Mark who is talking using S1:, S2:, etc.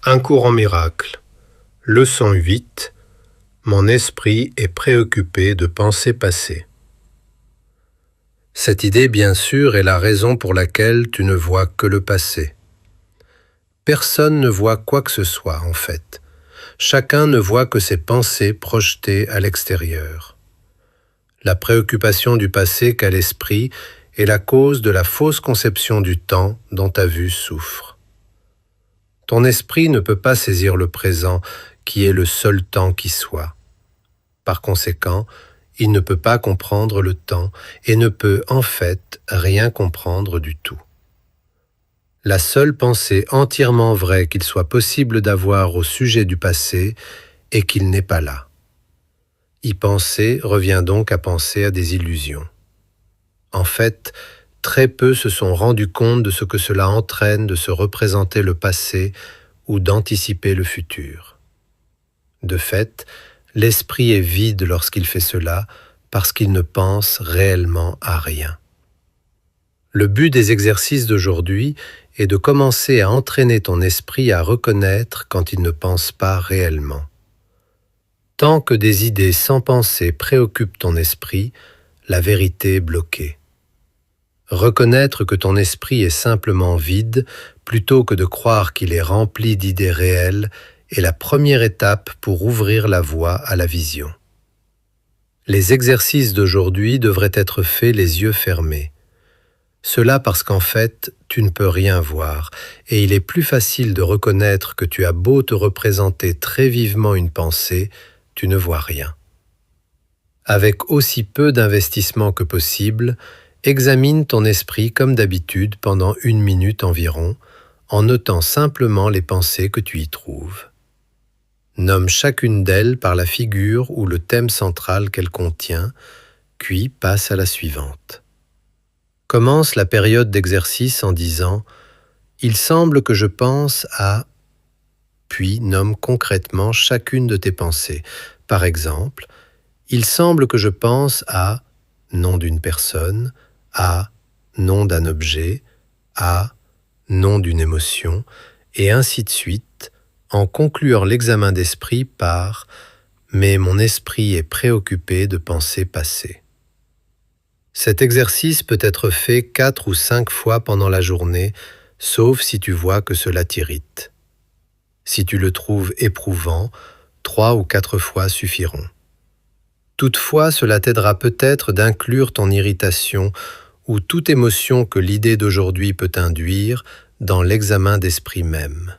S1: Un cours en miracle. Leçon 8. Mon esprit est préoccupé de pensées passées. Cette idée, bien sûr, est la raison pour laquelle tu ne vois que le passé. Personne ne voit quoi que ce soit, en fait. Chacun ne voit que ses pensées projetées à l'extérieur. La préoccupation du passé qu'a l'esprit est la cause de la fausse conception du temps dont ta vue souffre. Ton esprit ne peut pas saisir le présent, qui est le seul temps qui soit. Par conséquent, il ne peut pas comprendre le temps et ne peut en fait rien comprendre du tout. La seule pensée entièrement vraie qu'il soit possible d'avoir au sujet du passé est qu'il n'est pas là. Y penser revient donc à penser à des illusions. En fait, très peu se sont rendus compte de ce que cela entraîne de se représenter le passé ou d'anticiper le futur. De fait, l'esprit est vide lorsqu'il fait cela parce qu'il ne pense réellement à rien. Le but des exercices d'aujourd'hui est de commencer à entraîner ton esprit à reconnaître quand il ne pense pas réellement. Tant que des idées sans pensée préoccupent ton esprit, la vérité est bloquée. Reconnaître que ton esprit est simplement vide, plutôt que de croire qu'il est rempli d'idées réelles, est la première étape pour ouvrir la voie à la vision. Les exercices d'aujourd'hui devraient être faits les yeux fermés. Cela parce qu'en fait, tu ne peux rien voir, et il est plus facile de reconnaître que tu as beau te représenter très vivement une pensée, tu ne vois rien. Avec aussi peu d'investissement que possible, examine ton esprit comme d'habitude pendant 1 minute environ, en notant simplement les pensées que tu y trouves. Nomme chacune d'elles par la figure ou le thème central qu'elle contient, puis passe à la suivante. Commence la période d'exercice en disant « Il semble que je pense à… » puis nomme concrètement chacune de tes pensées. Par exemple, « Il semble que je pense à… » nom d'une personne, à… nom d'un objet, à… nom d'une émotion, et ainsi de suite, en concluant l'examen d'esprit par « mais mon esprit est préoccupé de pensées passées ». Cet exercice peut être fait 4 ou 5 fois pendant la journée, sauf si tu vois que cela t'irrite. Si tu le trouves éprouvant, 3 ou 4 fois suffiront. Toutefois, cela t'aidera peut-être d'inclure ton irritation ou toute émotion que l'idée d'aujourd'hui peut induire dans l'examen d'esprit même.